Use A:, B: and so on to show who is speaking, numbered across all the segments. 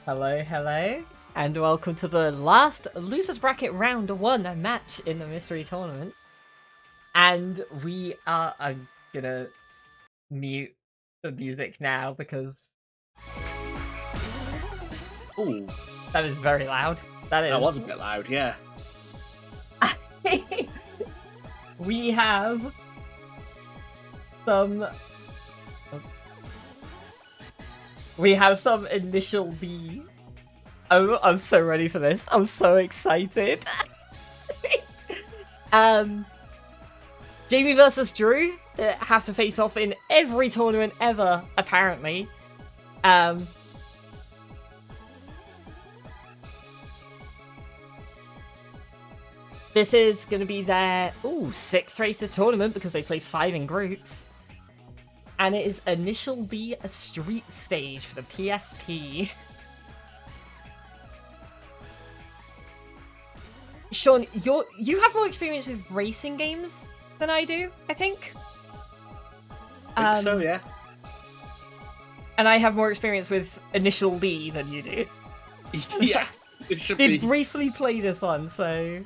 A: Hello, hello, and welcome to the last Losers Bracket Round 1 match in the Mystery Tournament. And I'm gonna mute the music now because...
B: Ooh,
A: that is very loud.
B: that was a bit loud, yeah.
A: We have some... We have some initial D. Oh, I'm so ready for this. I'm so excited. Jamie versus Droo have to face off in every tournament ever, apparently. This is going to be their sixth races tournament because they play 5 in groups. And it is Initial D, a street stage for the PSP. Sean, you have more experience with racing games than I do, I think.
B: I think so, yeah.
A: And I have more experience with Initial D than you do.
B: Yeah, it should
A: Did
B: be.
A: briefly play this one, so...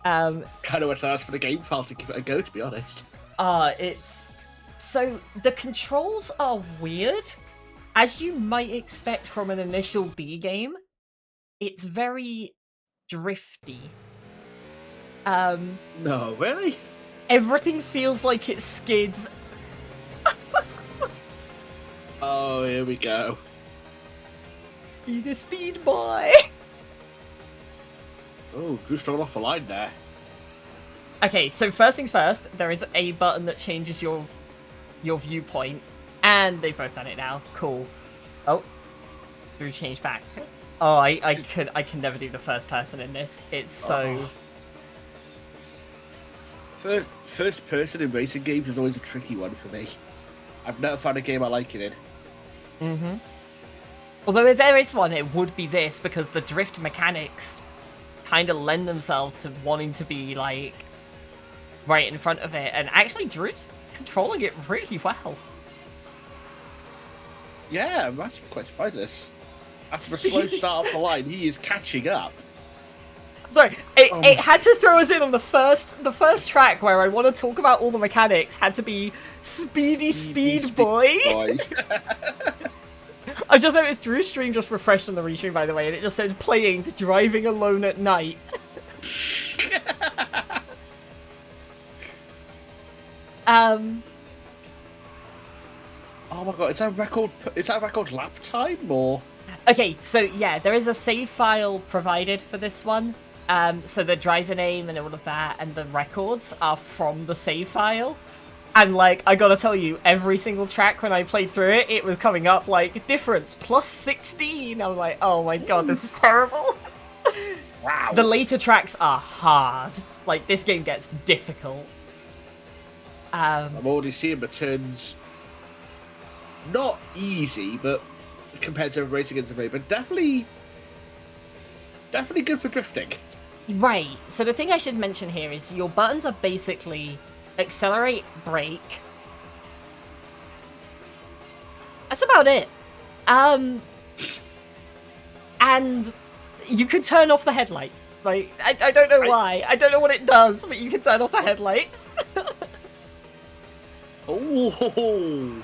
B: kind of wish I asked for the game file to give it a go, to be honest.
A: It's... So, the controls are weird. As you might expect from an Initial D game, it's very drifty.
B: No, really?
A: Everything feels like it skids.
B: Oh, here we go.
A: Speed, boy!
B: Oh, Drew's strong off the line there.
A: Okay, so first things first, there is a button that changes your viewpoint, and they've both done it now. Cool. Oh, Drew changed back. Oh, I can never do the first person in this. It's so...
B: First person in racing games is always a tricky one for me. I've never found a game I like it in.
A: Although if there is one, it would be this, because the drift mechanics kind of lend themselves to wanting to be, like, right in front of it. And actually, Drew's controlling it really well.
B: Yeah, I'm actually quite surprised at this. After a slow start off the line, he is catching up.
A: Sorry, it had to throw us in on the first track where I want to talk about all the mechanics had to be Speed Boy. I just noticed Drew's stream just refreshed on the restream, by the way, and it just says playing Driving Alone at Night.
B: Oh my god, is that record lap time or?
A: Okay, so yeah, there is a save file provided for this one. So the driver name and all of that and the records are from the save file. And like, I gotta tell you, every single track when I played through it, it was coming up like, difference, plus 16. I'm like, oh my god, this is terrible.
B: Wow.
A: The later tracks are hard. Like, this game gets difficult.
B: I'm already seeing the turns not easy, but compared to racing against the race, but definitely good for drifting.
A: Right. So the thing I should mention here is your buttons are basically accelerate, brake. That's about it. And you can turn off the headlight. Like, I don't know why. I don't know what it does, but you can turn off the headlights.
B: Oh.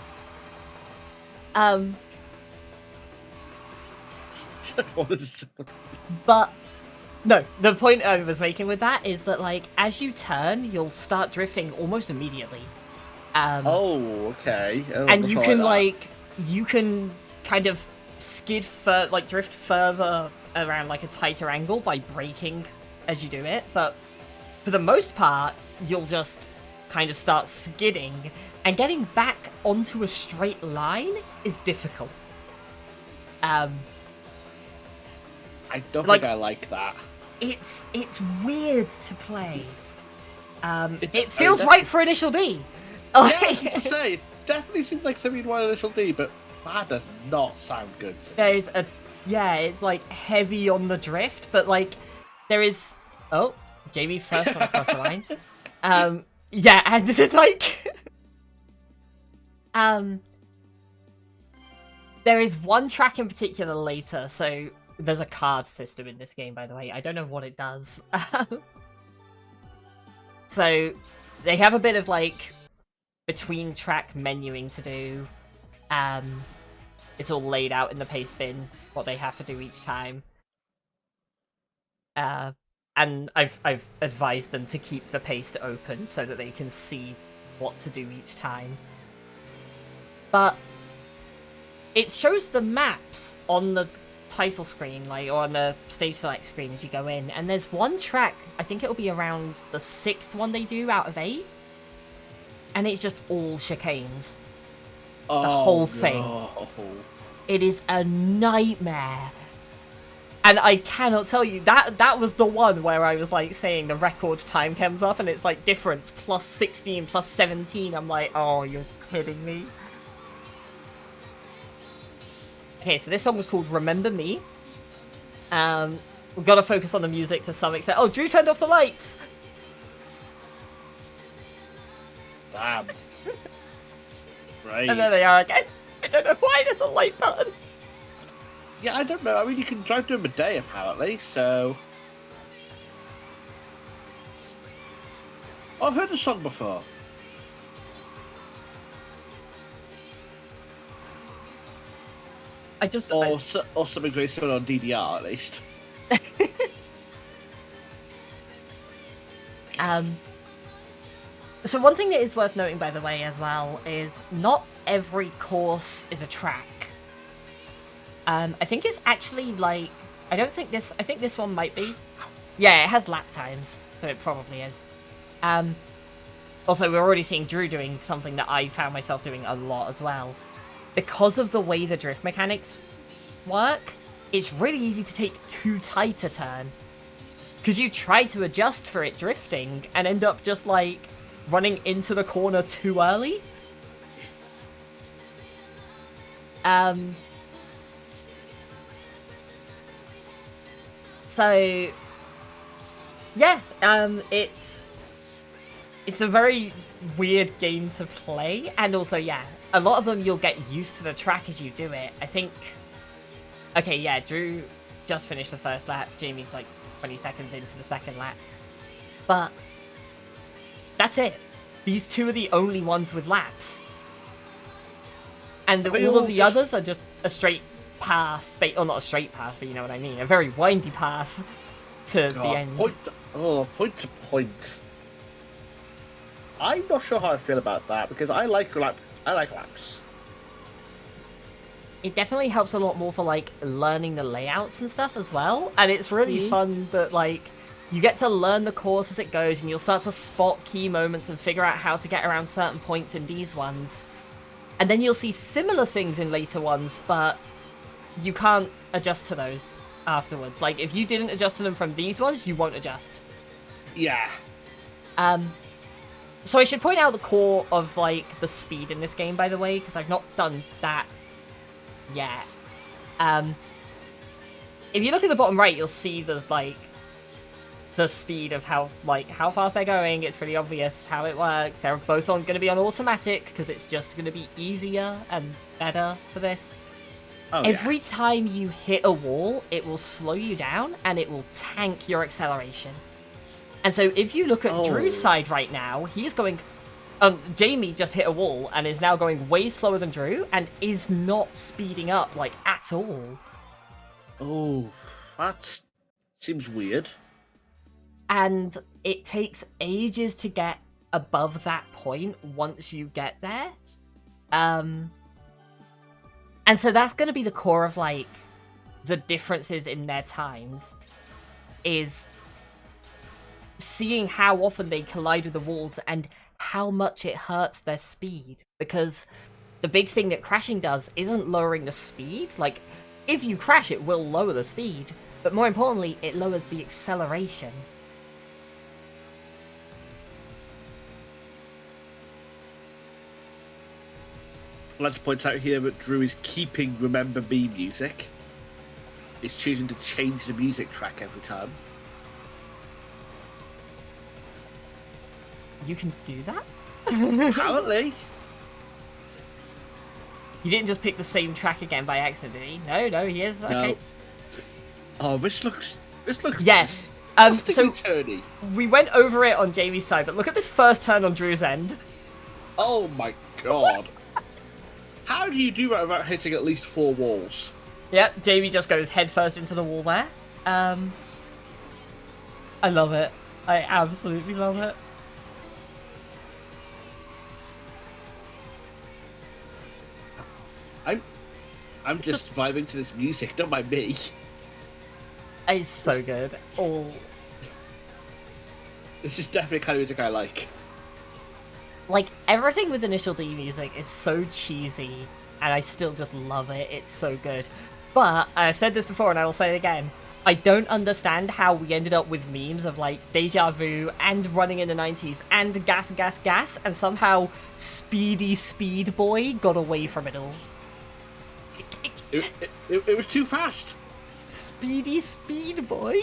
A: But no, the point I was making with that is that, like, as you turn, you'll start drifting almost immediately.
B: Okay.
A: And you can you can kind of drift further around like a tighter angle by braking as you do it. But for the most part, you'll just kind of start skidding, and getting back onto a straight line is difficult.
B: I don't think I like that.
A: It's weird to play. It feels right for Initial D.
B: Yeah, I was going to say, it definitely seems like something you'd want Initial D, but that does not sound good to me.
A: It's like heavy on the drift, but like there is. Oh, Jamie first one across the line. Yeah, and this is like, There is one track in particular later, so there's a card system in this game, by the way. I don't know what it does. So they have a bit of like between track menuing to do. It's all laid out in the paste bin, what they have to do each time. And I've advised them to keep the paste open so that they can see what to do each time. But it shows the maps on the title screen, like, or on the stage select screen as you go in, and there's one track, I think it'll be around the 6th one they do out of 8, and it's just all chicanes. The whole thing. It is a nightmare. And I cannot tell you, that was the one where I was like saying the record time comes up and it's like difference plus 16, plus 17. I'm like, oh, you're kidding me. Okay, so this song was called Remember Me. We've got to focus on the music to some extent. Oh, Droo turned off the lights!
B: Damn. Right.
A: And there they are again. I don't know why there's a light button.
B: Yeah, I don't know. I mean, you can drive during the day, apparently, so... Oh, I've heard the song before. Or something very similar on DDR, at least.
A: So one thing that is worth noting, by the way, as well, is not every course is a track. I think it's actually like... I think this one might be. Yeah, it has lap times, so it probably is. Also, we're already seeing Droo doing something that I found myself doing a lot as well. Because of the way the drift mechanics work, it's really easy to take too tight a turn. Because you try to adjust for it drifting and end up just like running into the corner too early. So yeah, it's a very weird game to play, and also, yeah, a lot of them you'll get used to the track as you do it. I think... Okay, yeah, Droo just finished the first lap. Jamie's like 20 seconds into the second lap. But that's it. These two are the only ones with laps. And all of the others are just a straight path. Or not a straight path, but you know what I mean. A very windy path to the end.
B: Point to point. I'm not sure how I feel about that, because I like laps.
A: It definitely helps a lot more for like learning the layouts and stuff as well. And it's really fun that like you get to learn the course as it goes, and you'll start to spot key moments and figure out how to get around certain points in these ones. And then you'll see similar things in later ones, but you can't adjust to those afterwards. Like, if you didn't adjust to them from these ones, you won't adjust.
B: Yeah.
A: So I should point out the core of, like, the speed in this game, by the way, because I've not done that yet. If you look at the bottom right, you'll see the, like, the speed of how fast they're going. It's pretty obvious how it works. They're both going to be on automatic, because it's just going to be easier and better for this. Every time you hit a wall, it will slow you down, and it will tank your acceleration. And so if you look at Drew's side right now, he's going... Jamie just hit a wall and is now going way slower than Droo and is not speeding up, like, at all.
B: Oh, that seems weird. And
A: it takes ages to get above that point once you get there. And so that's going to be the core of, like, the differences in their times, is seeing how often they collide with the walls and how much it hurts their speed. Because the big thing that crashing does isn't lowering the speed. Like, if you crash, it will lower the speed. But more importantly, it lowers the acceleration.
B: Let's point out here that Droo is keeping Remember Me music. He's choosing to change the music track every time.
A: You can do that?
B: Apparently.
A: He didn't just pick the same track again by accident, did he? No, he is. Okay.
B: No. Oh, this looks.
A: Yes. So
B: turny.
A: we went over it on Jamie's side, but look at this first turn on Drew's end.
B: Oh my god. How do you do that without hitting at least 4 walls?
A: Yep, Jamie just goes headfirst into the wall there. I love it. I absolutely love it.
B: I'm just vibing to this music, don't mind me.
A: It's so good. Oh.
B: This is definitely the kind of music I like.
A: Like, everything with Initial D music is so cheesy, and I still just love it. It's so good. But, I've said this before and I will say it again, I don't understand how we ended up with memes of, like, Deja Vu and Running in the 90s and Gas, Gas, Gas, and somehow Speedy Speed Boy got away from it all.
B: It was too fast.
A: Speedy Speed Boy?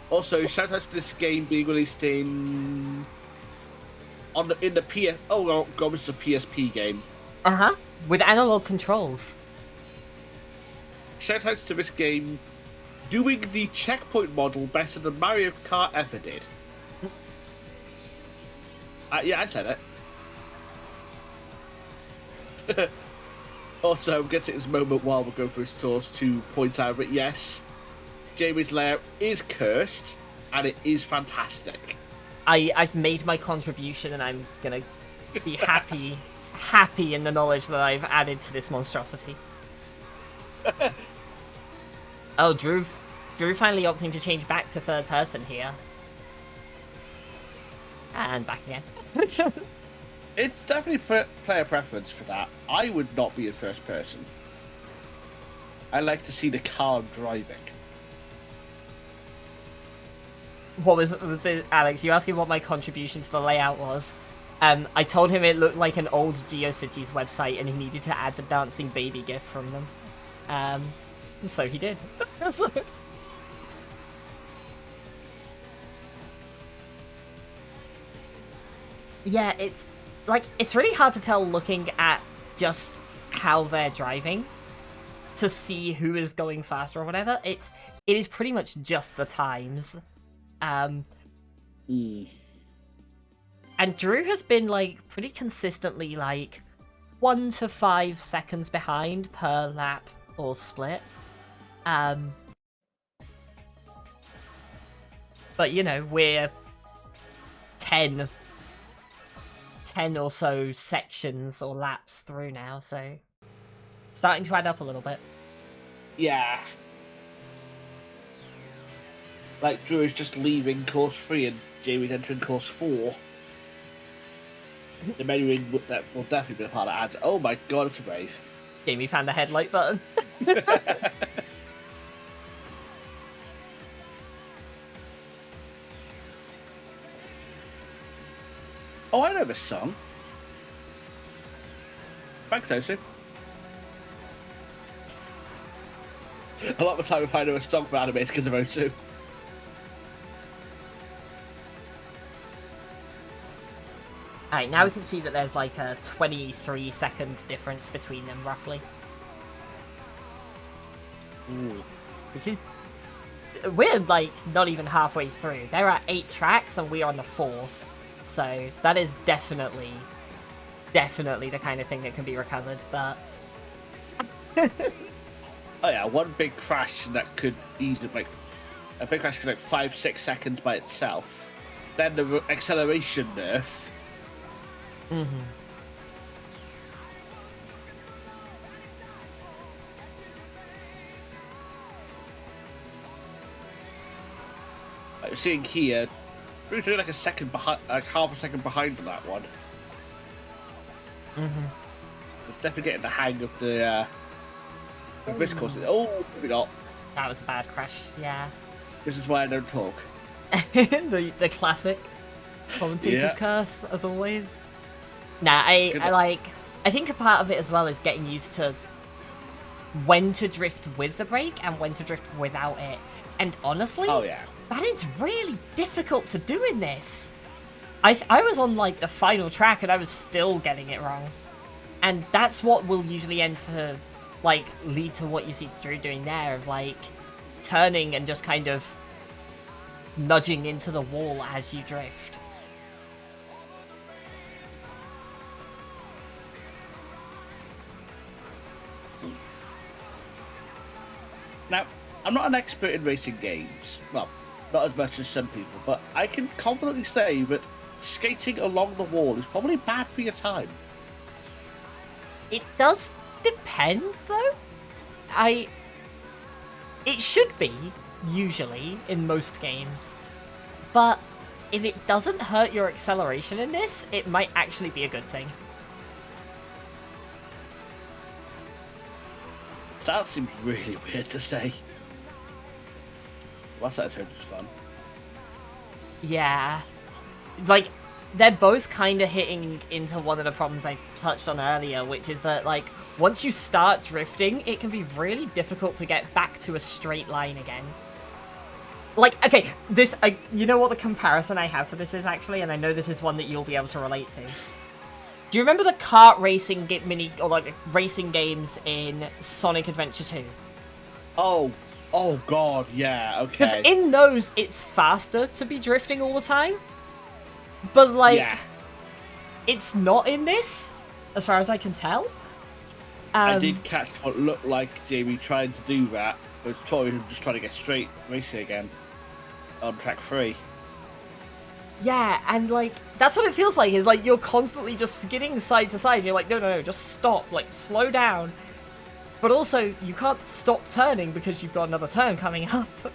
B: Also, shout out to this game being released in the PS. Oh god, it's a PSP game.
A: With analog controls.
B: Shout out to this game doing the checkpoint model better than Mario Kart ever did. Yeah, I said it. Also, I'm getting this moment while we're going through stores to point out that yes, Jamie's layout is cursed, and it is fantastic.
A: I've made my contribution, and I'm gonna be happy in the knowledge that I've added to this monstrosity. Oh, Droo finally opting to change back to third person here. And back again.
B: It's definitely player preference for that. I would not be a first person. I like to see the car driving.
A: What was it, Alex? You asked me what my contribution to the layout was. I told him it looked like an old GeoCities website and he needed to add the dancing baby gif from them. So he did. Yeah, it's really hard to tell looking at just how they're driving to see who is going faster or whatever. It is pretty much just the times. And Droo has been like pretty consistently like 1 to 5 seconds behind per lap or split. But you know, we're 10 or so sections or laps through now, so starting to add up a little bit.
B: Yeah. Like, Droo is just leaving course 3 and Jamie's entering course 4. The menuing that will definitely be a part of ads. Oh my god, it's a rave.
A: Jamie found the headlight button.
B: Oh, I know this song. Thanks, Osu. A lot of the time if I know a song for anime, it's because of Osu.
A: Alright, now we can see that there's like a 23-second difference between them, roughly.
B: Ooh.
A: Which is... We're like not even halfway through. There are 8 tracks and we are on the 4th. So that is definitely the kind of thing that can be recovered, but...
B: Oh yeah, one big crash and that could easily like... A big crash could like 5-6 seconds by itself. Then the acceleration nerf.
A: Mm-hmm.
B: Like we're seeing here, Drew's doing like a second behind, like half a second behind on that one.
A: Mm-hmm.
B: We're definitely getting the hang of the risk course. Oh, maybe not.
A: That was a bad crash, yeah.
B: This is why I don't talk.
A: the classic commentator's curse, as always. Nah, I think a part of it as well is getting used to when to drift with the brake and when to drift without it. And honestly,
B: oh yeah,
A: that is really difficult to do in this. I was on like the final track and I was still getting it wrong. And that's what will usually end to, like, lead to what you see Droo doing there, of, like, turning and just kind of nudging into the wall as you drift.
B: Now, I'm not an expert in racing games. Well, not as much as some people, but I can confidently say that skating along the wall is probably bad for your time.
A: It does depend, though. It should be, usually, in most games. But if it doesn't hurt your acceleration in this, it might actually be a good thing.
B: That seems really weird to say. What's that turn is fun?
A: Yeah. Like, they're both kind of hitting into one of the problems I touched on earlier, which is that, like, once you start drifting, it can be really difficult to get back to a straight line again. Like, okay, you know what the comparison I have for this is, actually? And I know this is one that you'll be able to relate to. Do you remember the kart racing racing games in Sonic Adventure 2?
B: Oh god, yeah, okay.
A: Because in those, it's faster to be drifting all the time. But, like,
B: yeah.
A: It's not in this, as far as I can tell.
B: I did catch what looked like Jamie trying to do that, but probably just trying to get straight racing again on track 3.
A: Yeah, and, like, that's what it feels like, is, like, you're constantly just skidding side to side. You're like, no, just stop, like, slow down. But also, you can't stop turning because you've got another turn coming up. You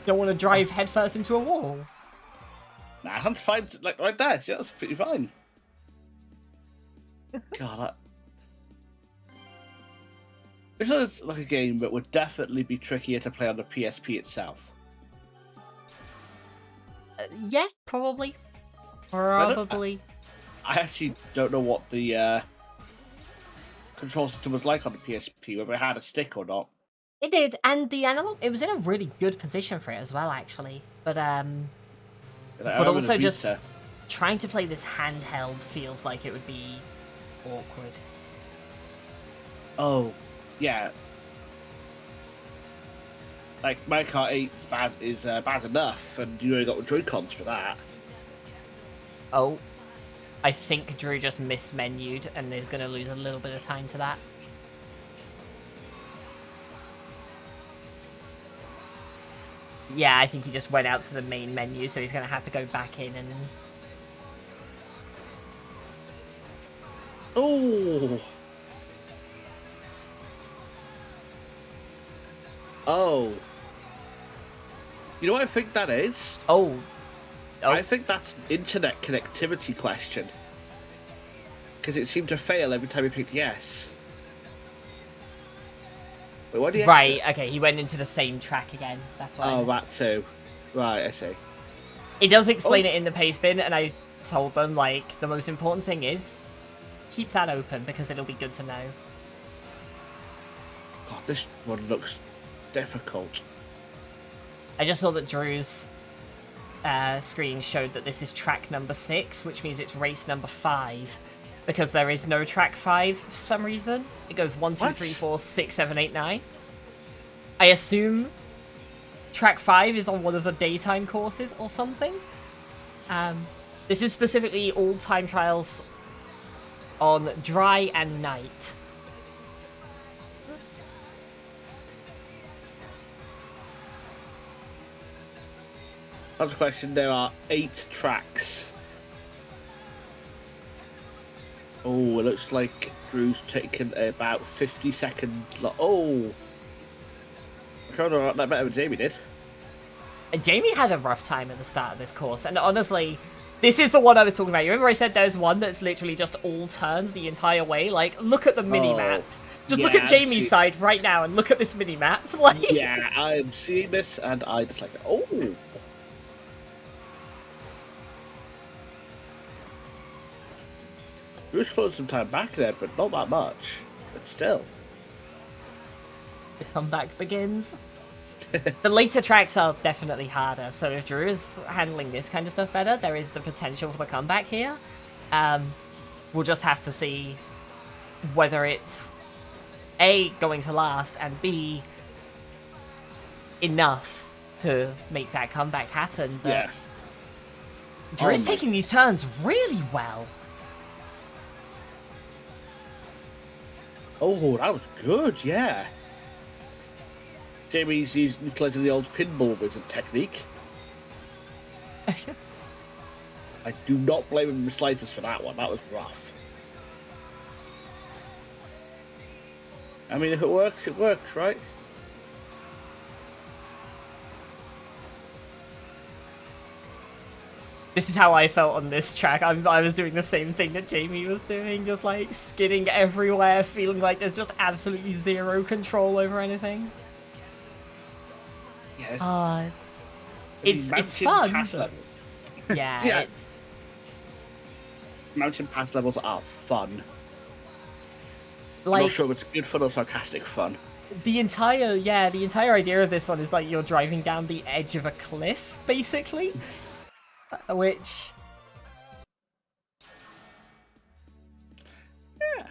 A: don't want to drive headfirst into a wall.
B: Nah, I'm fine, like, right there. Yeah, that's pretty fine. God, this is like a game that would definitely be trickier to play on the PSP itself.
A: Yeah, probably. Probably.
B: I actually don't know what the control system was like on the PSP, whether it had a stick or not.
A: It did, and the analog, it was in a really good position for it as well, actually. But also just trying to play this handheld feels like it would be awkward.
B: Oh, yeah. Like, Mario Kart 8 is bad enough, and you only got the Joy-Cons for that.
A: Oh, I think Droo just mismenued and is going to lose a little bit of time to that. Yeah, I think he just went out to the main menu, so he's going to have to go back in and...
B: Oh! Oh. You know what I think that is?
A: Oh.
B: I think that's an internet connectivity question. Because it seemed to fail every time he picked yes. Wait, what did he
A: Right, okay, he went into the same track again. That's why.
B: Oh, that too. Right, I see.
A: It does explain it in the pace bin, and I told them, like, the most important thing is keep that open, because it'll be good to know.
B: God, this one looks difficult.
A: I just saw that Drew's screen showed that this is track number 6, which means it's race number 5. Because there is no track 5 for some reason. It goes 1, 2, 3, 4, 6, 7, 8, 9. I assume track 5 is on one of the daytime courses or something. This is specifically all time trials on dry and night.
B: That's a question. There are 8 tracks. Oh, it looks like Drew's taken about 50 seconds. Oh! I'm trying to that better than Jamie did.
A: Jamie had a rough time at the start of this course, and honestly, this is the one I was talking about. You remember I said there's one that's literally just all turns the entire way? Like, look at the mini-map. Just look at Jamie's side right now and look at this mini-map. Like...
B: Yeah, I'm seeing this, and I just like, oh! Drew's closed some time back there, but not that much. But still.
A: The comeback begins. The later tracks are definitely harder, so if Droo is handling this kind of stuff better, there is the potential for the comeback here. We'll just have to see whether it's A, going to last, and B, enough to make that comeback happen. But
B: Yeah.
A: Droo is taking these turns really well.
B: Oh, that was good, yeah. Jamie's utilising the old pinball wizard technique. I do not blame him in the slightest for that one. That was rough. I mean, if it works, right?
A: This is how I felt on this track. I was doing the same thing that Jamie was doing, just like skidding everywhere, feeling like there's just absolutely zero control over anything.
B: Yeah.
A: It's fun.
B: Pass
A: But...
B: levels.
A: Yeah,
B: Yeah. Mountain pass levels are fun. I'm
A: like
B: not sure if it's good fun or sarcastic fun.
A: the entire idea of this one is like you're driving down the edge of a cliff, basically. Which
B: Yeah.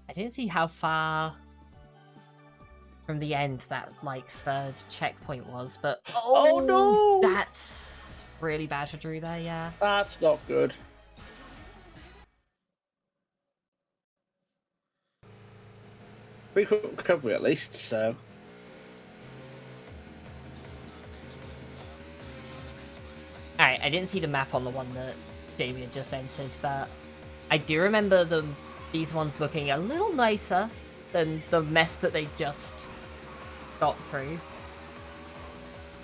A: I didn't see how far from the end that like third checkpoint was, but
B: Oh, no!
A: that's really bad for Droo there. Yeah.
B: That's not good. Frequent recovery at least, so.
A: Alright, I didn't see the map on the one that Jamie had just entered, but I do remember these ones looking a little nicer than the mess that they just got through.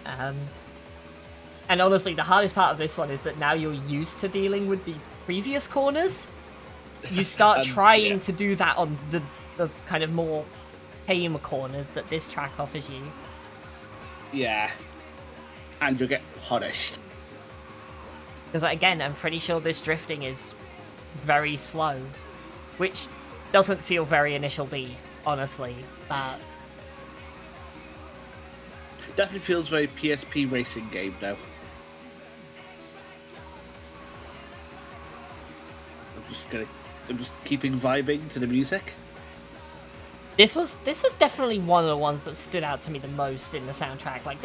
A: And honestly, the hardest part of this one is that now you're used to dealing with the previous corners. You start trying to do that on the kind of more tame corners that this track offers you.
B: Yeah. And you'll get punished.
A: Because, again, I'm pretty sure this drifting is very slow, which doesn't feel very initial D, honestly. But
B: Definitely feels very PSP racing game though. I'm just keeping vibing to the music.
A: this was definitely one of the ones that stood out to me the most in the soundtrack. Like,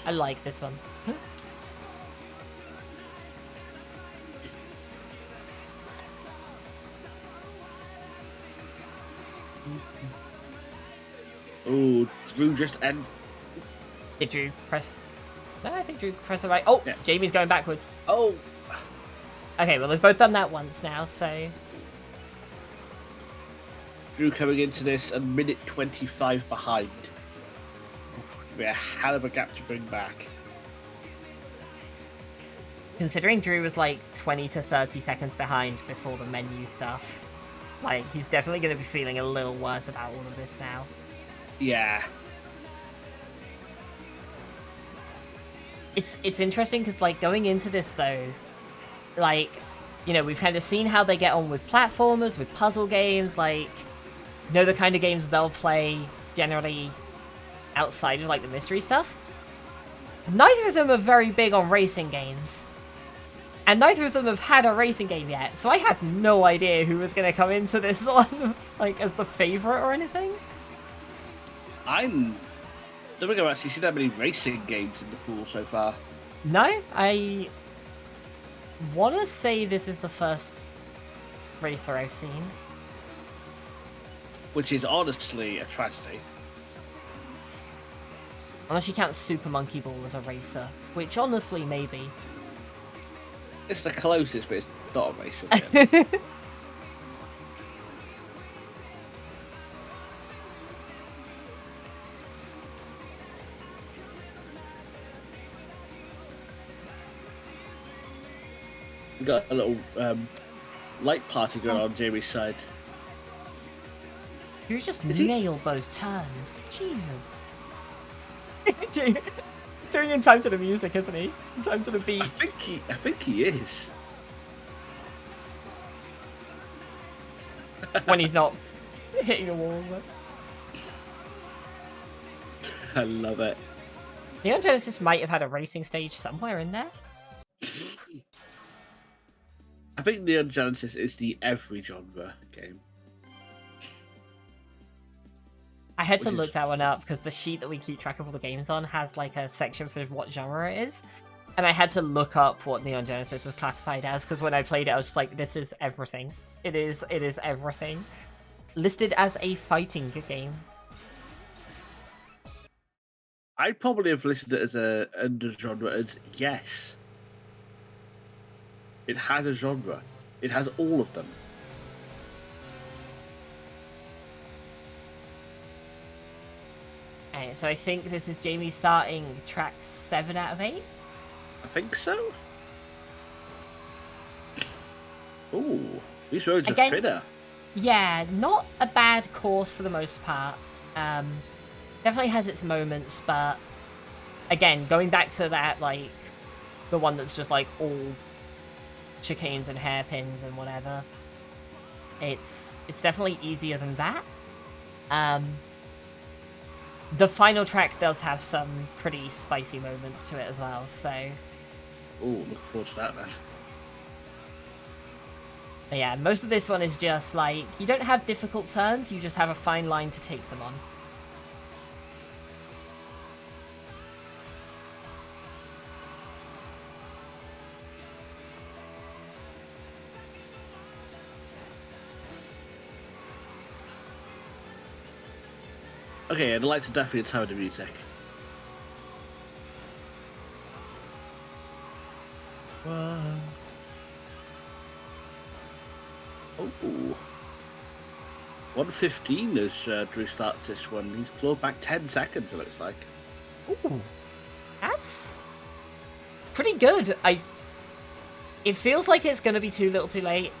A: I like this one.
B: Oh, Droo just end.
A: Did Droo press... No, I think Droo pressed the right... Oh,
B: Yeah.
A: Jamie's going backwards.
B: Oh,
A: Okay, well, they've both done that once now, so...
B: Droo coming into this a minute 25 behind. Be a hell of a gap to bring back.
A: Considering Droo was like 20 to 30 seconds behind before the menu stuff, like, he's definitely going to be feeling a little worse about all of this now.
B: Yeah.
A: It's interesting because, like, going into this, though, like, you know, we've kind of seen how they get on with platformers, with puzzle games, like, you know, the kind of games they'll play generally outside of, like, the mystery stuff. Neither of them are very big on racing games. And neither of them have had a racing game yet, so I had no idea who was going to come into this one, like, as the favourite or anything.
B: Don't think I've actually seen that many racing games in the pool so far.
A: No, I want to say this is the first racer I've seen.
B: Which is honestly a tragedy.
A: Unless you count Super Monkey Ball as a racer, which honestly, maybe.
B: It's the closest, but it's not a racing game. We've got a little light party going on Jamie's side.
A: You just
B: Did he?
A: nailed those turns. Jesus. Doing in time to the music, isn't he? In time to the beat.
B: I think he is.
A: When he's not hitting a wall. But...
B: I love it.
A: Neon Genesis might have had a racing stage somewhere in there.
B: I think Neon Genesis is the every genre game.
A: I had to look that one up because the sheet that we keep track of all the games on has like a section for what genre it is. And I had to look up what Neon Genesis was classified as because when I played it, I was just like, this is everything. It is everything. Listed as a fighting game.
B: I'd probably have listed it as a under genre as yes. It has a genre. It has all of them.
A: Okay, so I think this is Jamie starting track 7 out of 8.
B: I think so. Ooh, these roads are thinner.
A: Yeah, not a bad course for the most part. Definitely has its moments, but again, going back to that, like, the one that's just like all chicanes and hairpins and whatever, it's definitely easier than that. The final track does have some pretty spicy moments to it as well, so...
B: Ooh, look forward to that then.
A: But yeah, most of this one is just like, you don't have difficult turns, you just have a fine line to take them on.
B: Okay, I'd like to definitely tell the music. Oh. 1:15 as Droo starts this one. He's clawed back 10 seconds, it looks like.
A: Ooh. That's pretty good. It feels like it's going to be too little too late.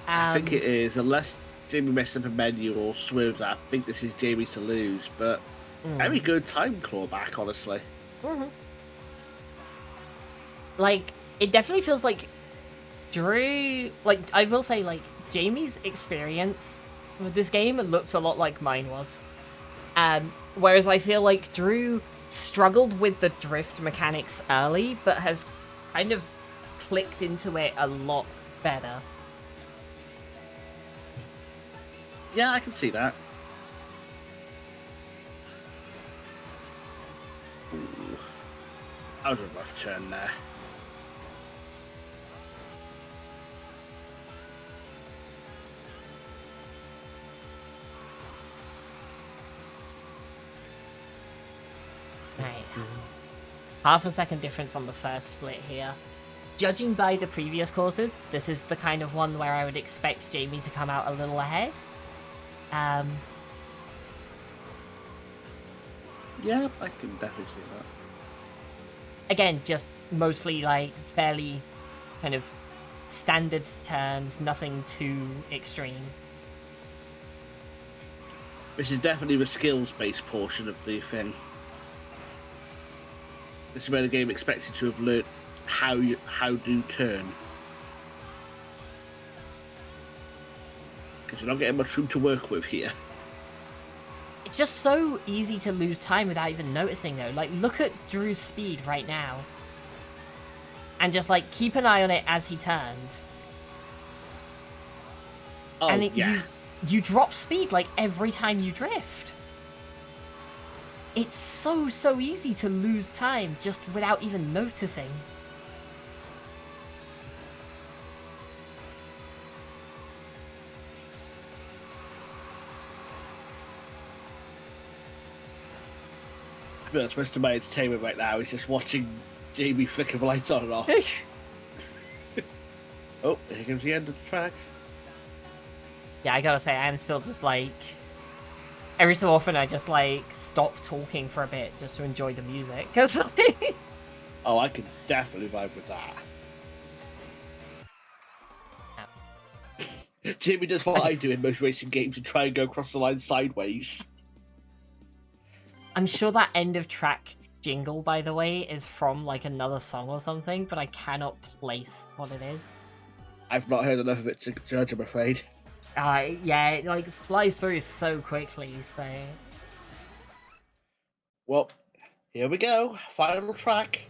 B: I think it is, unless Jamie messed up a menu or swerved. I think this is Jamie to lose, but very good time clawback, honestly.
A: Mm-hmm. Like, it definitely feels like Droo... Like, I will say, like, Jamie's experience with this game looks a lot like mine was. Whereas I feel like Droo struggled with the drift mechanics early, but has kind of clicked into it a lot better.
B: Yeah, I can see that. Ooh. That was a rough turn there.
A: Right. Half a second difference on the first split here. Judging by the previous courses, this is the kind of one where I would expect Jamie to come out a little ahead.
B: Yeah, I can definitely see that.
A: Again, just mostly like fairly kind of standard turns, nothing too extreme.
B: This is definitely the skills-based portion of the thing. This is where the game expects you to have learnt how to turn. Because you're not getting much room to work with here.
A: It's just so easy to lose time without even noticing, though. Like, look at Drew's speed right now. And just, like, keep an eye on it as he turns.
B: Oh,
A: and
B: yeah.
A: You drop speed, like, every time you drift. It's so easy to lose time just without even noticing.
B: That's most of my entertainment right now is just watching Jamie flicker the lights on and off. Oh, here comes the end of the track.
A: Yeah, I gotta say, I'm still just like... Every so often I just like stop talking for a bit just to enjoy the music. Cause, like...
B: Oh, I can definitely vibe with that. Yeah. Jamie does what I do in most racing games and try and go across the line sideways.
A: I'm sure that end of track jingle, by the way, is from like another song or something, but I cannot place what it is.
B: I've not heard enough of it to judge, I'm afraid.
A: Yeah, it like flies through so quickly, so...
B: Well, here we go. Final track.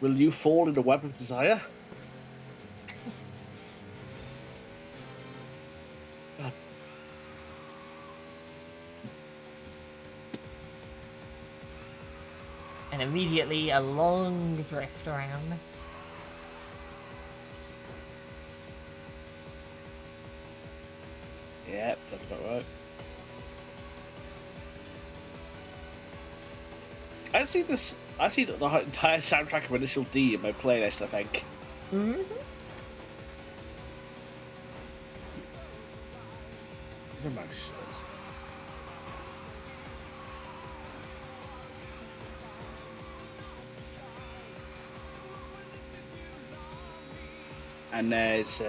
B: Will you fall in the web of desire?
A: And immediately a long drift around.
B: Yep, that's about right. I've seen the entire soundtrack of Initial D in my playlist, I think.
A: Mm-hmm.
B: The mouse. And there's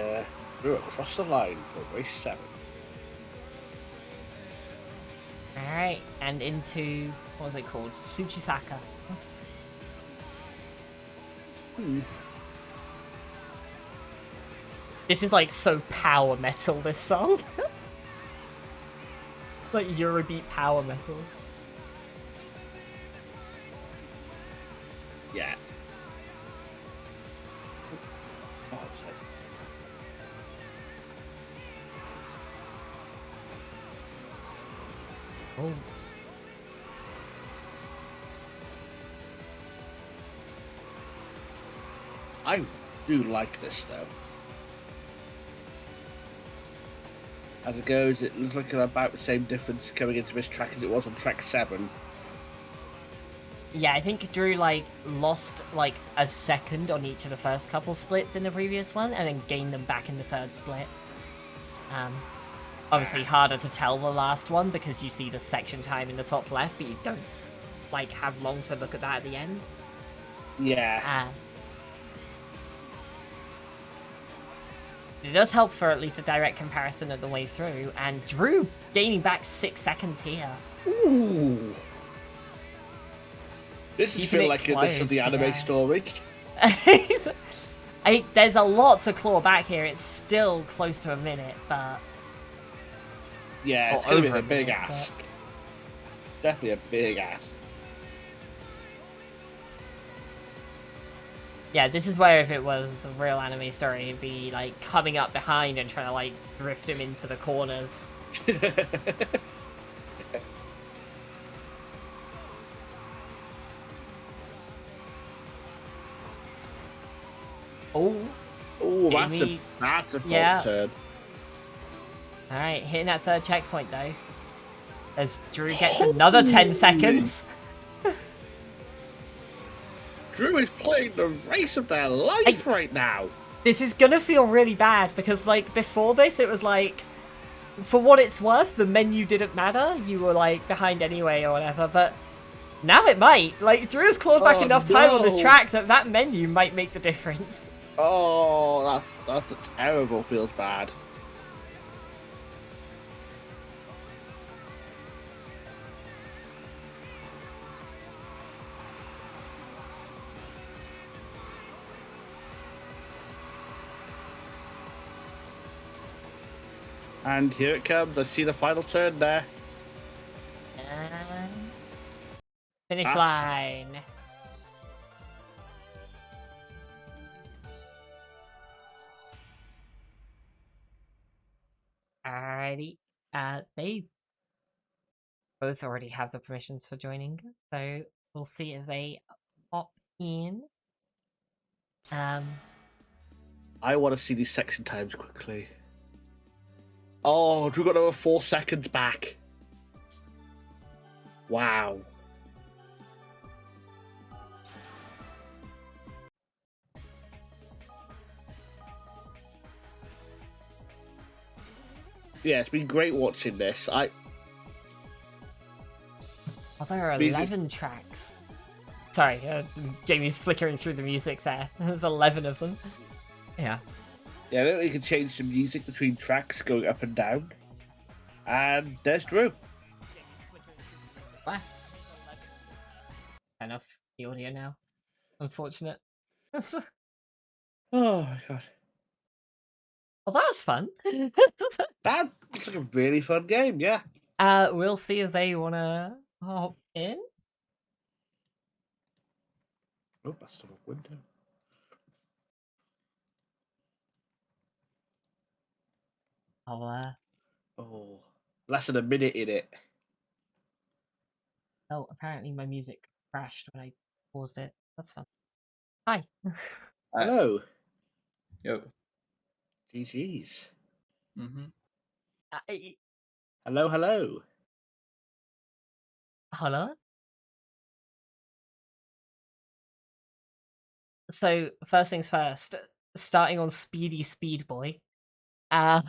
B: Droo across the line for race 7.
A: Alright, and into, what was it called? Tsuchisaka. This is like so power metal, this song. Like Eurobeat power metal.
B: Yeah.
A: Oh.
B: I do like this though. As it goes, it looks like about the same difference coming into this track as it was on track 7.
A: Yeah, I think Droo like lost like a second on each of the first couple splits in the previous one, and then gained them back in the third split. Obviously harder to tell the last one because you see the section time in the top left, but you don't like have long to look at that at the end.
B: Yeah.
A: It does help for at least a direct comparison of the way through, and Droo gaining back 6 seconds here.
B: Ooh. This is feel like this of the anime story.
A: There's a lot to claw back here. It's still close to a minute, but
B: yeah, it's gonna be a big ask. Definitely a big ask.
A: Yeah, this is where if it was the real anime story, it'd be like coming up behind and trying to like drift him into the corners. Oh,
B: that's a fault turn.
A: All right, hitting that third checkpoint though, as Droo gets another 10 seconds.
B: Droo is playing the race of their life right now.
A: This is gonna feel really bad because, like, before this, it was like, for what it's worth, the menu didn't matter. You were like behind anyway or whatever. But now it might. Like, Drew's clawed back enough time on this track that menu might make the difference.
B: Oh, that's terrible. Feels bad. And here it comes. I see the final turn there.
A: And finish line. Alrighty. They both already have the permissions for joining, so we'll see if they pop in.
B: I want to see these section times quickly. Oh, Droo got over 4 seconds back. Wow. Yeah, it's been great watching this.
A: Well, there are 11 tracks. Sorry, Jamie's flickering through the music there. There's 11 of them. Yeah.
B: Yeah, I know you can change the music between tracks going up and down. And there's Droo.
A: Wow. Enough the audio now. Unfortunate.
B: Oh my god.
A: Well, that was fun.
B: That looks like a really fun game, yeah.
A: We'll see if they want to hop in.
B: Oh, that's the window.
A: I'll,
B: Oh, less than a minute in it.
A: Oh, apparently my music crashed when I paused it. That's fine. Hi.
B: Hello.
C: Yo.
B: GG's.
C: Mm-hmm.
B: Hello, hello.
A: Hello? So, first things first, starting on Speedy Speed Boy. No,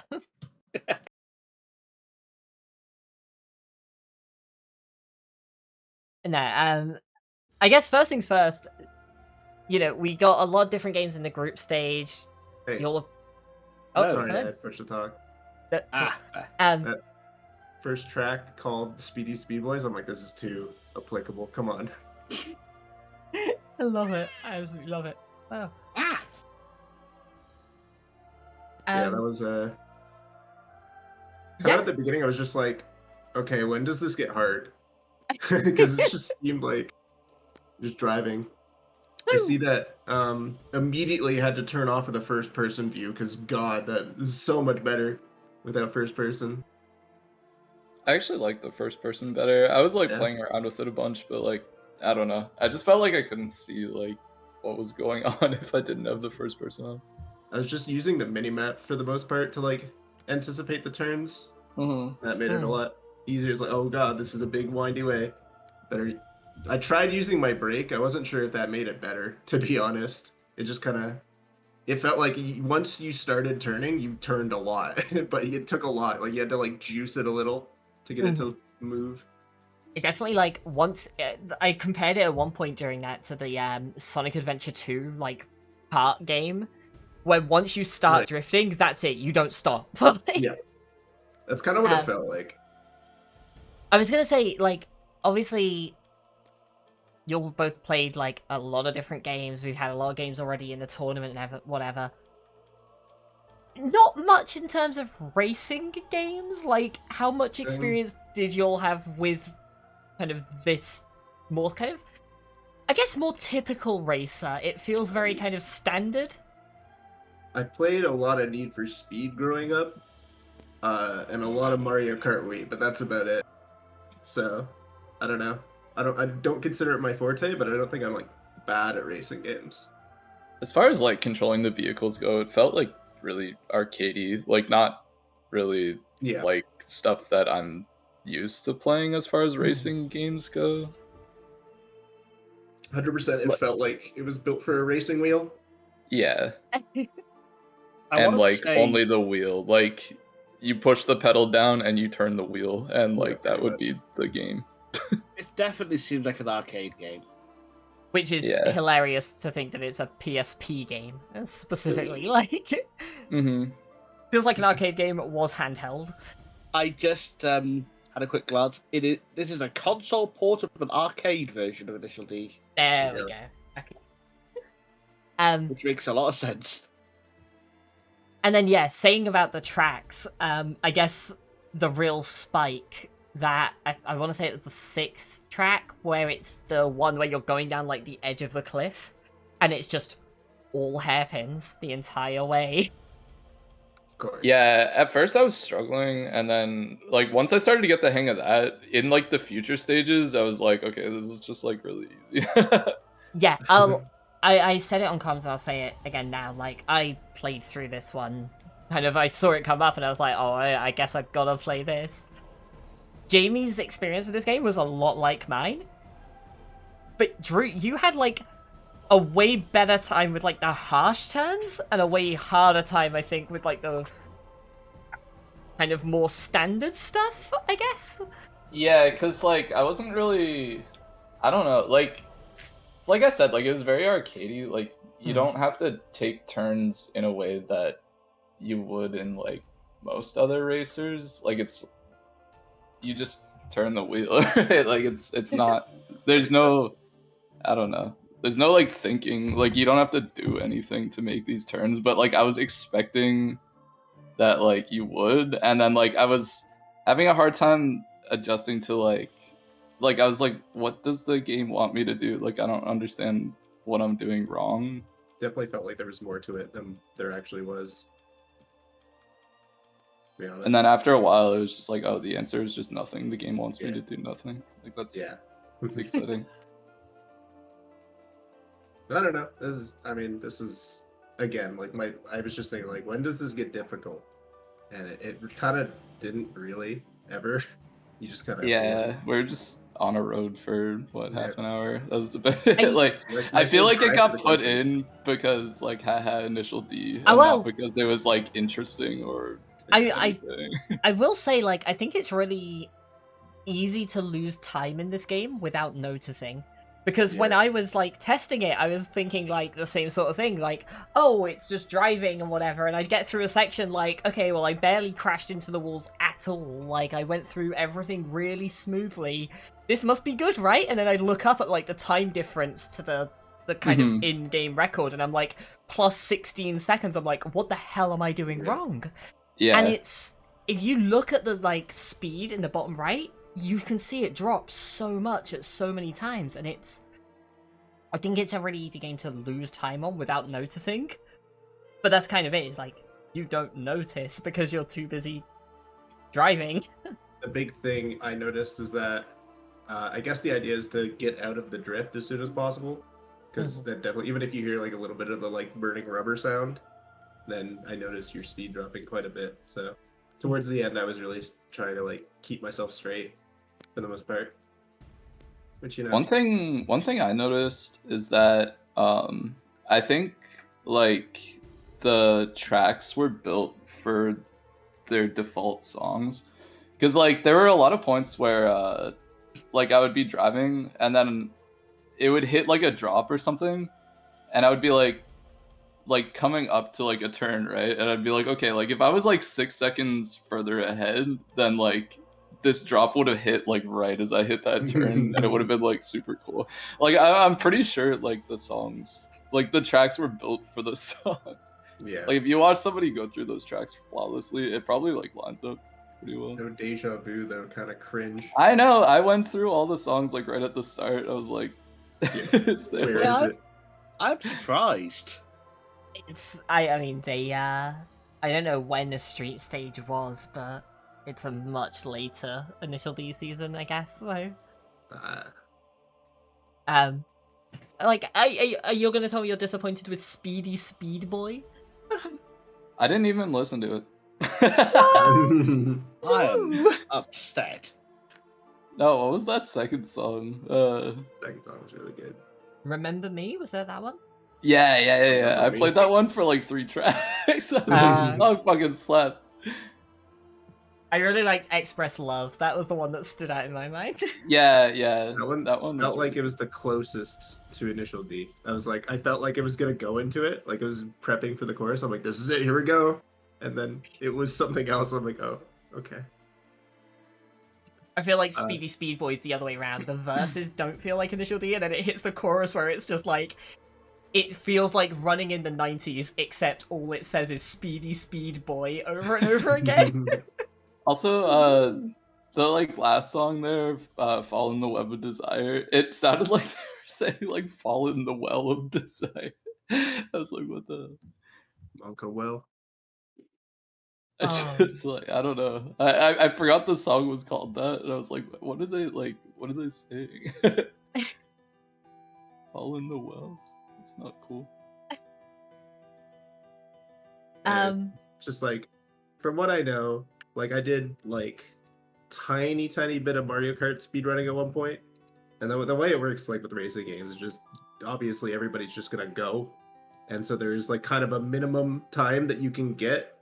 A: I guess first things first, we got a lot of different games in the group stage.
D: Hey.
A: You'll have...
B: Hello.
D: Sorry,
A: hello.
D: I pushed the talk.
B: There.
D: First track called Speedy Speed Boys, I'm like, this is too applicable. Come on.
A: I love it. I absolutely love it. Wow.
D: Yeah, that was kind
A: yeah.
D: of at the beginning. I was just like, okay, when does this get hard? Because it just seemed like just driving. I see that immediately had to turn off of the first person view because God, that is so much better without first person.
C: I actually like the first person better. I was like
D: Yeah.
C: playing around with it a bunch, but like I don't know. I just felt like I couldn't see like what was going on if I didn't have the first person on.
D: I was just using the minimap for the most part to like anticipate the turns.
C: Mm-hmm.
D: That made it a lot easier. It's like, oh God, this is a big windy way. Better. I tried using my brake. I wasn't sure if that made it better, to be honest. It just kind of, it felt like once you started turning, you turned a lot, but it took a lot. Like you had to like juice it a little to get it to move.
A: It definitely, like, once... I compared it at one point during that to the Sonic Adventure 2, like, part game, where once you start drifting, that's it. You don't stop.
D: Yeah. That's kind of what it felt like.
A: I was going to say, like, obviously... You'll both played, like, a lot of different games. We've had a lot of games already in the tournament and whatever. Not much in terms of racing games. Like, how much experience did you all have with kind of this more kind of, I guess, more typical racer? It feels very kind of standard.
D: I played a lot of Need for Speed growing up, and a lot of Mario Kart Wii, but that's about it. So, I don't know. I don't consider it my forte, but I don't think I'm like bad at racing games.
C: As far as like controlling the vehicles go, it felt like really arcadey, like not really like stuff that I'm used to playing as far as racing games go.
D: 100%, it felt like it was built for a racing wheel.
C: Yeah. And like only the wheel, like you push the pedal down and you turn the wheel, and like that would be the game.
B: It definitely seems like an arcade game.
A: Which is hilarious to think that it's a PSP game, specifically. Like, feels like an arcade game was handheld.
B: I just had a quick glance. This is a console port of an arcade version of Initial D.
A: There we go. Okay.
B: Which makes a lot of sense.
A: And then, saying about the tracks, I guess the real spike that I want to say it was the 6th track, where it's the one where you're going down like the edge of the cliff, and it's just all hairpins the entire way.
D: Of course.
C: Yeah, at first I was struggling, and then like once I started to get the hang of that, in like the future stages, I was like, okay, this is just like really easy.
A: Yeah, I said it on comms, and I'll say it again now. Like, I played through this one, kind of, I saw it come up, and I was like, oh, I guess I've got to play this. Jamie's experience with this game was a lot like mine. But Drew, you had like a way better time with like the harsh turns, and a way harder time, I think, with like the kind of more standard stuff, I guess.
C: Yeah, because like I wasn't really, I don't know, like it's like I said, like it was very arcadey. Like you don't have to take turns in a way that you would in like most other racers. Like you just turn the wheel, right? Like it's not, there's no, I don't know, there's no like thinking, like you don't have to do anything to make these turns, but like I was expecting that like you would, and then like I was having a hard time adjusting to like I was like, what does the game want me to do? Like I don't understand what I'm doing wrong.
D: Definitely felt like there was more to it than there actually was.
C: And then after a while, it was just like, oh, the answer is just nothing. The game wants me to do nothing. Like that's exciting.
D: I don't know. This is again like I was just thinking like, when does this get difficult? And it kind of didn't really ever. You just kind of
C: Yeah, we're just on a road for what,
D: Yeah.
C: half an hour. That was a bit
A: I-
C: like I
D: Nice
C: feel
D: little
C: like it
D: drive to
C: got
D: the
C: put
D: country.
C: in because like haha initial D,
A: Oh,
C: and
A: well.
C: not because it was like interesting or
A: I
C: anything.
A: I will say, like, I think it's really easy to lose time in this game without noticing. Because when
D: Yeah.
A: I was like testing it, I was thinking like the same sort of thing, like, oh, it's just driving and whatever, and I'd get through a section like, okay, well, I barely crashed into the walls at all, like, I went through everything really smoothly. This must be good, right? And then I'd look up at like the time difference to the kind of
C: Mhm.
A: in-game record, and I'm like, plus 16 seconds. I'm like, what the hell am I doing
D: Yeah.
A: wrong?
C: Yeah.
A: And it's, if you look at the like speed in the bottom right, you can see it drop so much at so many times, and I think it's a really easy game to lose time on without noticing. But that's kind of it, it's like, you don't notice because you're too busy driving.
D: The big thing I noticed is that I guess the idea is to get out of the drift as soon as possible, because that definitely, even if you hear like a little bit of the like burning rubber sound, then I noticed your speed dropping quite a bit. So towards the end, I was really trying to like keep myself straight for the most part. Which
C: One thing I noticed is that I think like the tracks were built for their default songs, because like there were a lot of points where like I would be driving and then it would hit like a drop or something, and I would be like coming up to like a turn, right? And I'd be like, okay, like if I was like 6 seconds further ahead, then like this drop would have hit like right as I hit that turn, and it would have been like super cool. Like I'm pretty sure like the songs, like the tracks were built for the songs.
D: Yeah.
C: Like if you watch somebody go through those tracks flawlessly, it probably like lines up pretty well.
D: No deja vu though, kind of cringe.
C: I know. I went through all the songs like right at the start. I was like, it's there.
D: Where
B: Yeah,
D: is it?
B: I'm surprised.
A: It's, I mean, they, I don't know when the street stage was, but it's a much later initial D season, I guess, so. Like, you're gonna tell me you're disappointed with Speedy Speed Boy?
C: I didn't even listen to it.
B: I am upset.
C: No, what was that second song?
D: Second song was really good.
A: Remember Me? Was that one?
C: Yeah.
D: Remember
C: I
D: Me?
C: played that one for like 3 tracks. I was like,
A: Uh,
C: this song fucking slaps.
A: I really liked Express Love. That was the one that stood out in my mind.
C: Yeah.
D: That one
C: was
D: felt like
C: really
D: it was
C: good.
D: the closest to Initial D. I felt like it was gonna go into it, like it was prepping for the chorus. I'm like, this is it, here we go. And then it was something else. I'm like, oh, okay.
A: I feel like Speedy Speed Boy is the other way around. The verses don't feel like Initial D, and then it hits the chorus where it's just like, it feels like running in the 90s, except all it says is Speedy Speed Boy over and over again.
C: Also, the like last song there, "Fall in the Web of Desire," it sounded like they were saying like "Fall in the Well of Desire." I was like, what the?
D: Uncle Will.
C: It's
A: Oh.
C: just like I don't know. I forgot the song was called that, and I was like, what did they like? What are they saying? Fall in the well. It's not cool.
D: Just like, from what I know, like I did like tiny bit of Mario Kart speedrunning at one point, and the way it works like with racing games is just obviously everybody's just gonna go, and so there's like kind of a minimum time that you can get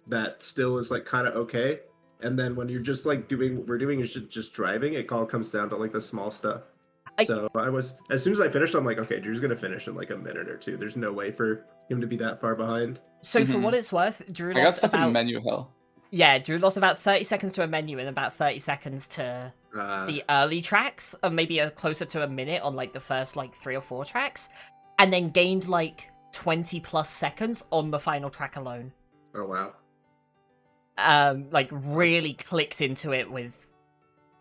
D: that still is like kind of okay, and then when you're just like doing what we're doing, is just driving, it all comes down to like the small stuff. So I was, as soon as I finished, I'm like, okay, Drew's gonna finish in like a minute or two. There's no way for him to be that far behind.
A: So for what it's worth, Drew
C: I got
A: lost
C: stuck in
A: about
C: menu hell.
A: yeah, Drew lost about 30 seconds to a menu and about 30 seconds to the early tracks, or maybe closer to a minute on like the first like 3 or 4 tracks, and then gained like 20 plus seconds on the final track alone.
D: Oh wow.
A: Like really clicked into it with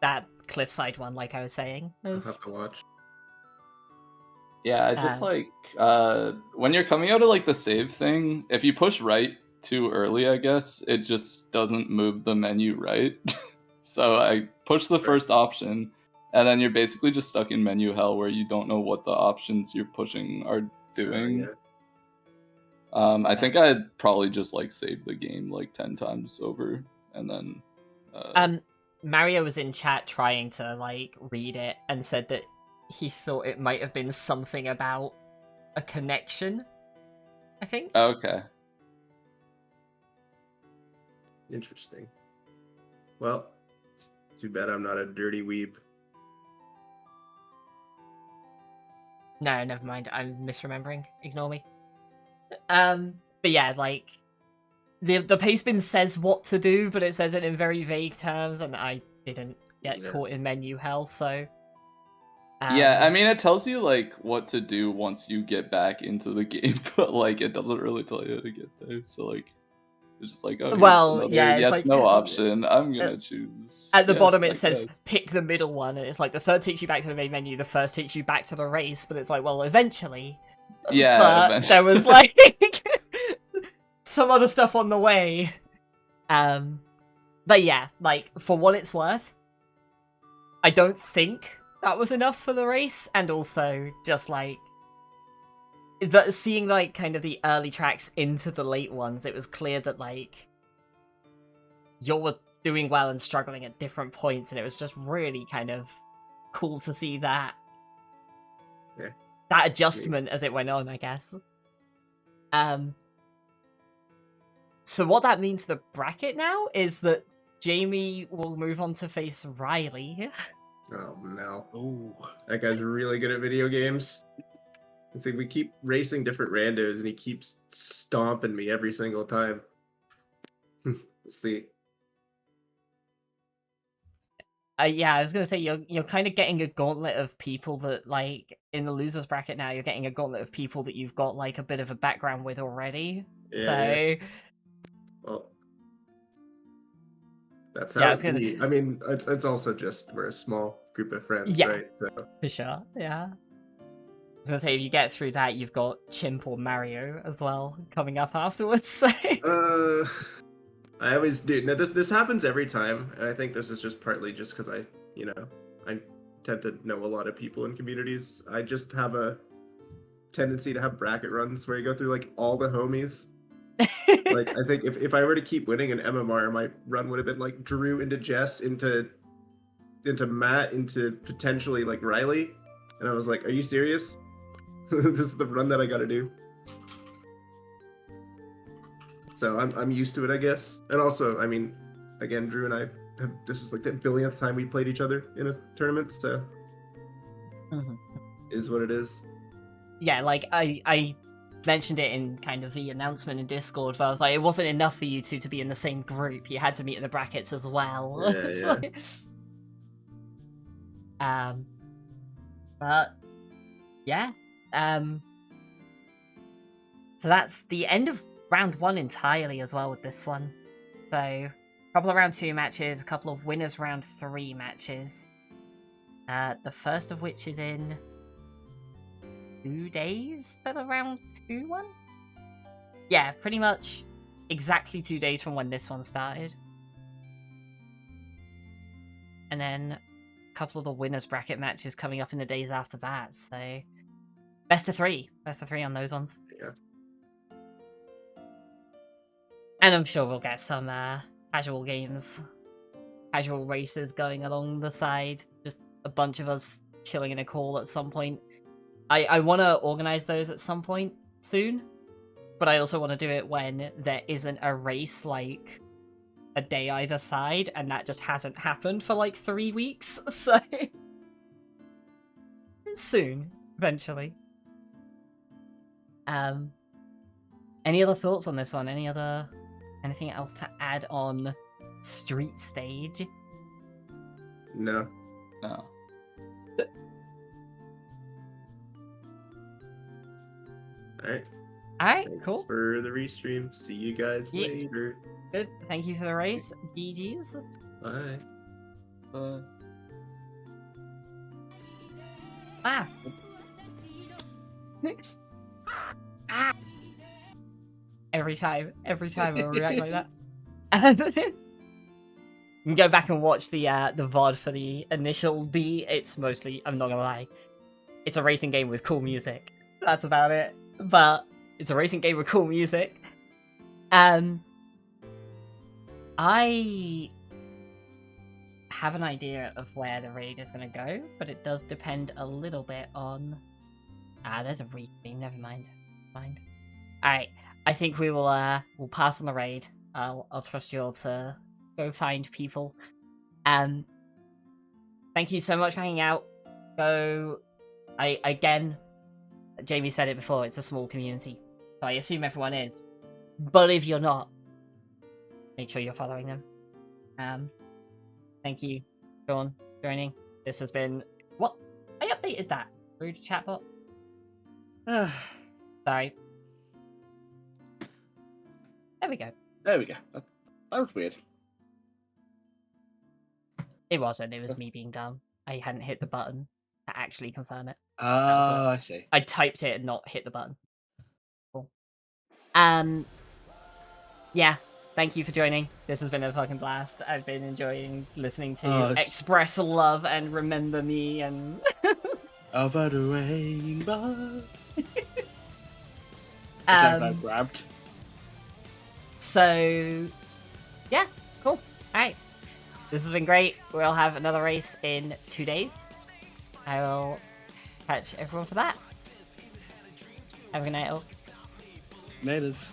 A: that cliffside one, like I was saying.
D: I'll have to watch.
C: Yeah, I just like when you're coming out of like the save thing, if you push right too early, I guess it just doesn't move the menu right. So I pushed the first option, And then you're basically just stuck in menu hell where you don't know what the options you're pushing are doing.
D: Yeah.
C: I think I'd probably just like save the game like 10 times over and then
A: Mario was in chat trying to like read it and said that he thought it might have been something about a connection, I think.
C: okay.
D: Interesting. Well, it's too bad I'm not a dirty weeb.
A: No, never mind. I'm misremembering. Ignore me. But yeah, like the pastebin says what to do, but it says it in very vague terms, and I didn't get caught in menu hell, so.
C: Yeah, I mean, it tells you like what to do once you get back into the game, but like it doesn't really tell you how to get there. So like, it's just like, oh,
A: well, yeah, it's
C: yes,
A: like,
C: no option. I'm gonna choose.
A: At the
C: yes,
A: bottom, it
C: I
A: says
C: guess.
A: pick the middle one, and it's like the third takes you back to the main menu, the first takes you back to the race, but it's like, well, eventually.
C: Yeah,
A: but
C: eventually.
A: there was like some other stuff on the way. But yeah, like for what it's worth, I don't think that was enough for the race, and also just like seeing like kind of the early tracks into the late ones, it was clear that like you're doing well and struggling at different points, and it was just really kind of cool to see that that adjustment as it went on, I guess. So what that means for the bracket now is that Jamie will move on to face Riley.
D: Oh no.
B: Ooh.
D: That guy's really good at video games. It's like we keep racing different randos and he keeps stomping me every single time. We'll see.
A: Yeah, I was gonna say you're kind of getting a gauntlet of people that like in the losers bracket now. You're getting a gauntlet of people that you've got like a bit of a background with already.
D: Yeah. Well, that's how
A: Yeah, I
D: it
A: was gonna-
D: be. I mean, it's also just we're a small group of friends,
A: Yeah.
D: right? So
A: for sure. Yeah. I was gonna say if you get through that, you've got Chimp or Mario as well coming up afterwards. So.
D: I always do. Now this happens every time, and I think this is just partly just because I tend to know a lot of people in communities. I just have a tendency to have bracket runs where you go through like all the homies. Like I think if I were to keep winning an MMR, my run would have been like Droo into Jess into Matt into potentially like Riley, and I was like, "Are you serious? This is the run that I got to do." So I'm used to it, I guess. And also, I mean, again, Droo and I have this is like the billionth time we played each other in a tournament, so is what it is.
A: Yeah, like I mentioned it in kind of the announcement in Discord, but I was like, it wasn't enough for you two to be in the same group. You had to meet in the brackets as well.
D: Yeah,
A: yeah. But yeah. So that's the end of round 1 entirely as well with this one. So a couple of round 2 matches, a couple of winners round 3 matches. The first of which is in 2 days for the round 2 one? Yeah, pretty much exactly 2 days from when this one started. And then a couple of the winners bracket matches coming up in the days after that, so best of 3 on those ones.
D: Yeah.
A: And I'm sure we'll get some casual games, casual races going along the side, just a bunch of us chilling in a call at some point. I want to organize those at some point soon, but I also want to do it when there isn't a race like a day either side, and that just hasn't happened for like 3 weeks, so soon, eventually. Any other thoughts on this one? Anything else to add on Street Stage?
D: No. Alright.
A: Alright,
D: Thanks
A: cool.
D: for the restream. See you guys
A: Yeah.
D: later.
A: Good. Thank you for the race. GG's.
D: Bye.
A: Ah. Ah. Every time I react like that. You can go back and watch the VOD for the initial D. It's mostly, I'm not gonna lie, it's a racing game with cool music. That's about it. But it's a racing game with cool music. I have an idea of where the raid is gonna go, but it does depend a little bit on. There's a read. Never mind. Alright, I think we will we'll pass on the raid. I'll trust you all to go find people. Thank you so much for hanging out. Again, Jamie said it before, it's a small community. So I assume everyone is. But if you're not, make sure you're following them. Thank you, Tourn, for joining. This has been... What? I updated that. Rude chatbot. Sorry. There we go.
B: There we go. That was weird.
A: It wasn't. It was me being dumb. I hadn't hit the button to actually confirm it.
B: Oh, I see.
A: I typed it and not hit the button. Cool. Yeah. Thank you for joining. This has been a fucking blast. I've been enjoying listening to you express love and remember me and...
B: Over the rainbow. I grabbed.
A: So, yeah, cool. Alright. This has been great. We'll have another race in 2 days. I will catch everyone for that. Have a good night, all.
B: Laters.